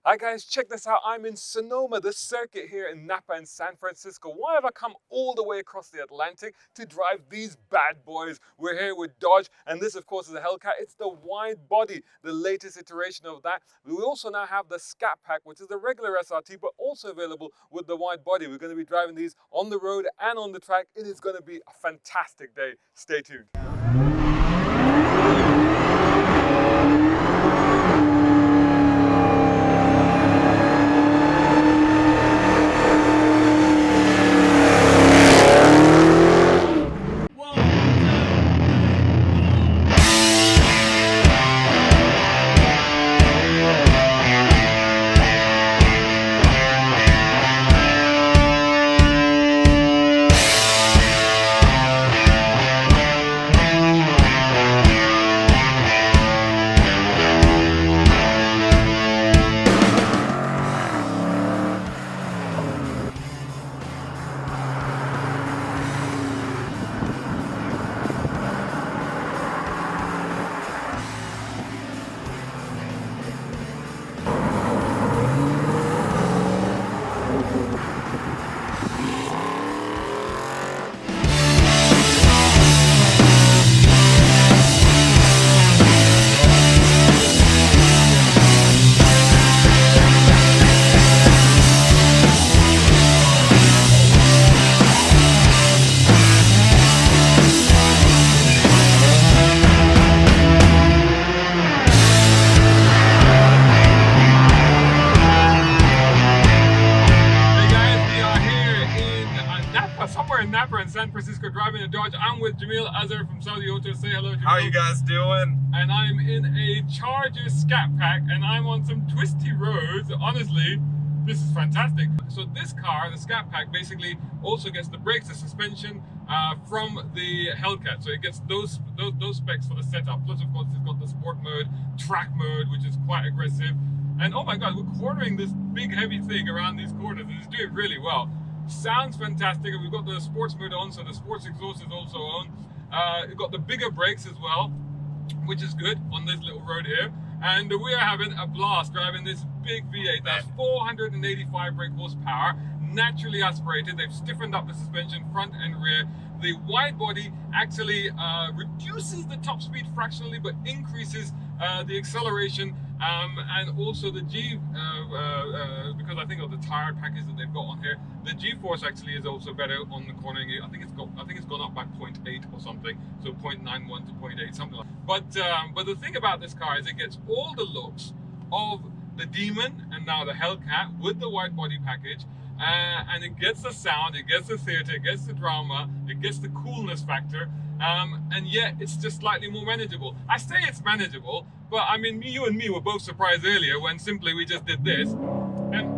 Hi guys, check this out. I'm in Sonoma, the circuit here in Napa in San Francisco. Why have I come all the way across the Atlantic to drive these bad boys? We're here with Dodge, and this of course is a Hellcat. It's the Widebody, the latest iteration of that. We also now have the Scat Pack, which is the regular SRT, but also available with the Widebody. We're going to be driving these on the road and on the track. It is going to be a fantastic day. Stay tuned. Somewhere in Napa in San Francisco, driving a Dodge. I'm with Jamil Azhar from Saudi Auto. Say hello, Jamil. How are you guys doing? And I'm in a Charger Scat Pack, and I'm on some twisty roads. Honestly, this is fantastic. So this car, the Scat Pack, basically also gets the brakes, the suspension from the Hellcat. So it gets those specs for the setup. Plus, of course, it's got the sport mode, track mode, which is quite aggressive. And oh my God, we're cornering this big heavy thing around these corners, and it's doing really well. Sounds fantastic. We've got the sports mode on, so the sports exhaust is also on. We've got the bigger brakes as well, which is good on this little road here. And we are having a blast driving this big V8 that's 485 brake horsepower, naturally aspirated. They've stiffened up the suspension front and rear. The Widebody actually reduces the top speed fractionally, but increases the acceleration and also the G, because I think of the tire package that they've got on here, the G-force actually is also better on the cornering. I think it's gone up by 0.8 or something, so 0.91 to 0.8, something like that. But the thing about this car is it gets all the looks of the Demon and now the Hellcat with the Widebody package. And it gets the sound, it gets the theater, it gets the drama, it gets the coolness factor, and yet it's just slightly more manageable. I say it's manageable, but I mean, you and me were both surprised earlier when simply we just did this, and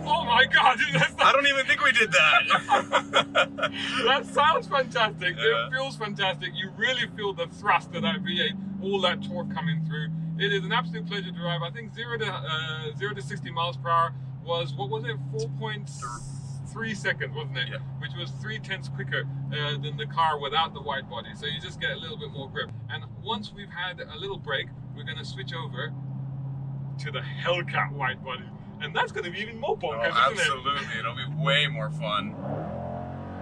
oh my God, I don't even think we did that. That sounds fantastic. Yeah. It feels fantastic. You really feel the thrust of that V8, all that torque coming through. It is an absolute pleasure to drive. I think 0 to 60 miles per hour was, what was it, 4.3 seconds, wasn't it? Yeah. Which was 3/10 quicker than the car without the Widebody. So you just get a little bit more grip. And once we've had a little break, we're going to switch over to the Hellcat Widebody. And that's going to be even more bonkers, isn't it? Absolutely. It'll be way more fun.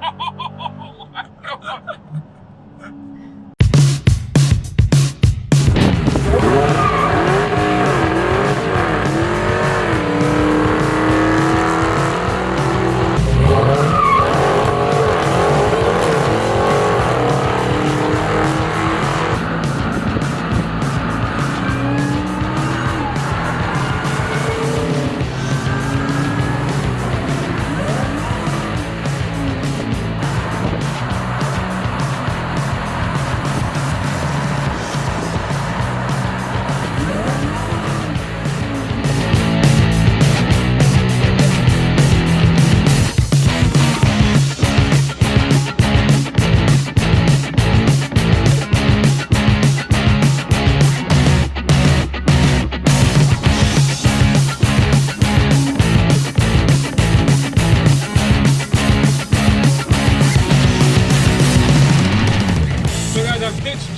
Oh my God.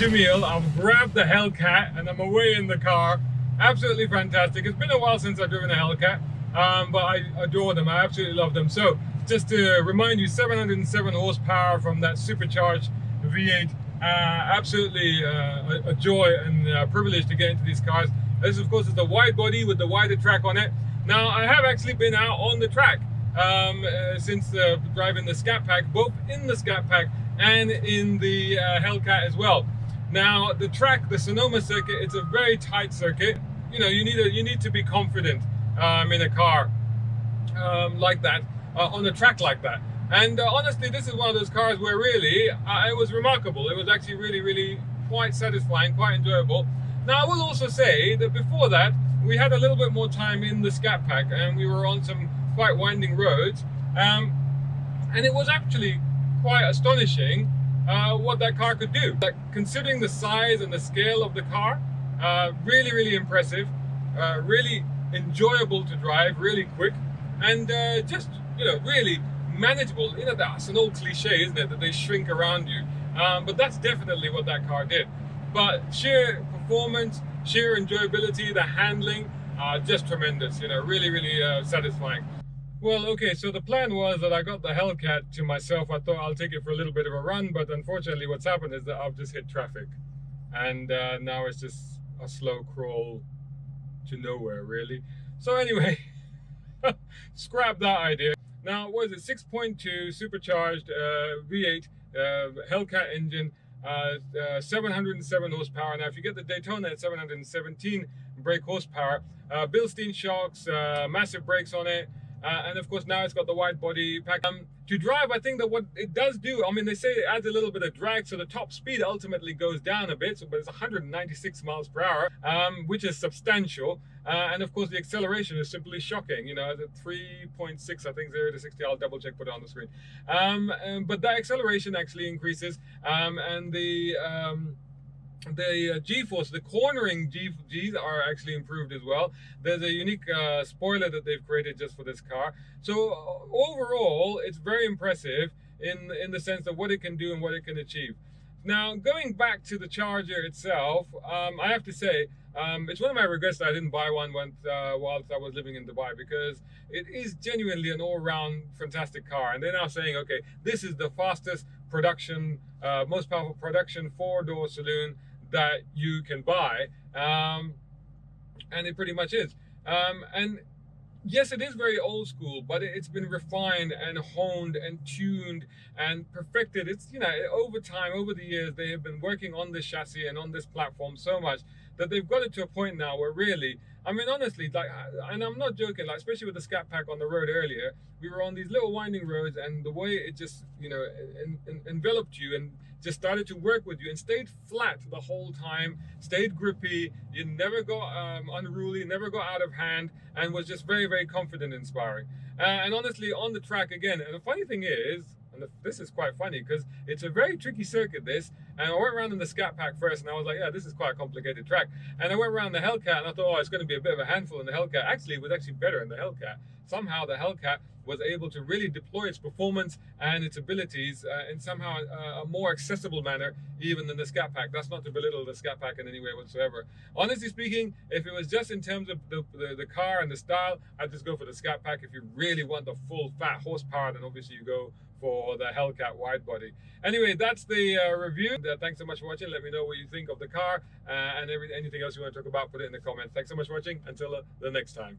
Jamil, I've grabbed the Hellcat and I'm away in the car, Absolutely fantastic. It's been a while since I've driven a Hellcat, but I adore them. I absolutely love them. So just to remind you, 707 horsepower from that supercharged V8. Absolutely a joy and a privilege to get into these cars. This, of course, is the wide body with the wider track on it. Now, I have actually been out on the track since driving the Scat Pack, both in the Scat Pack and in the Hellcat as well. Now, the track, the Sonoma circuit, it's a very tight circuit. You know, you need to be confident in a car like that, on a track like that. And honestly, this is one of those cars where really it was remarkable. It was actually really quite satisfying, quite enjoyable. Now, I will also say that before that, we had a little bit more time in the Scat Pack, and we were on some quite winding roads, and it was actually quite astonishing what that car could do. Like, considering the size and the scale of the car, really impressive, really enjoyable to drive, really quick, and just, you know, really manageable. You know, that's an old cliche, isn't it, that they shrink around you, but that's definitely what that car did. But sheer performance, sheer enjoyability, the handling, just tremendous, you know, really satisfying. Well, okay, so the plan was that I got the Hellcat to myself. I thought I'll take it for a little bit of a run, but unfortunately what's happened is that I've just hit traffic. And now it's just a slow crawl to nowhere, really. So anyway, scrap that idea. Now, what is it, 6.2 supercharged V8 Hellcat engine, 707 horsepower. Now, if you get the Daytona at 717 brake horsepower, Bilstein shocks, massive brakes on it, and of course now it's got the wide body pack. To drive, I think that what it does do, I mean, they say it adds a little bit of drag, so the top speed ultimately goes down a bit, but it's 196 miles per hour, which is substantial. And of course the acceleration is simply shocking, you know, at 3.6, I think, 0 to 60, I'll double check, put it on the screen. But that acceleration actually increases, and the G-force, the cornering G's are actually improved as well. There's a unique spoiler that they've created just for this car. So overall, it's very impressive in the sense of what it can do and what it can achieve. Now, going back to the Charger itself, I have to say, it's one of my regrets that I didn't buy one whilst I was living in Dubai, because it is genuinely an all-round fantastic car. And they're now saying, okay, this is the fastest production, most powerful production four-door saloon that you can buy, and it pretty much is. And yes, it is very old school, but it's been refined and honed and tuned and perfected. It's, you know, over time, over the years, they have been working on this chassis and on this platform so much that they've got it to a point now where really, I mean, honestly, like, and I'm not joking, like, especially with the Scat Pack on the road earlier, we were on these little winding roads, and the way it just, you know, enveloped you and just started to work with you and stayed flat the whole time, stayed grippy, you never got unruly, never got out of hand, and was just very confident, inspiring. And honestly, on the track again, and the funny thing is, and this is quite funny because it's a very tricky circuit, this, and I went around in the Scat Pack first, and I was like, yeah, this is quite a complicated track. And I went around the Hellcat, and I thought, oh, it's going to be a bit of a handful in the Hellcat. Actually, it was actually better in the Hellcat. Somehow the Hellcat was able to really deploy its performance and its abilities in somehow a more accessible manner even than the Scat Pack. That's not to belittle the Scat Pack in any way whatsoever. Honestly speaking, if it was just in terms of the car and the style, I'd just go for the Scat Pack. If you really want the full fat horsepower, then obviously you go for the Hellcat wide body. Anyway, that's the review. Thanks so much for watching. Let me know what you think of the car, and anything else you want to talk about, put it in the comments. Thanks so much for watching. Until the next time.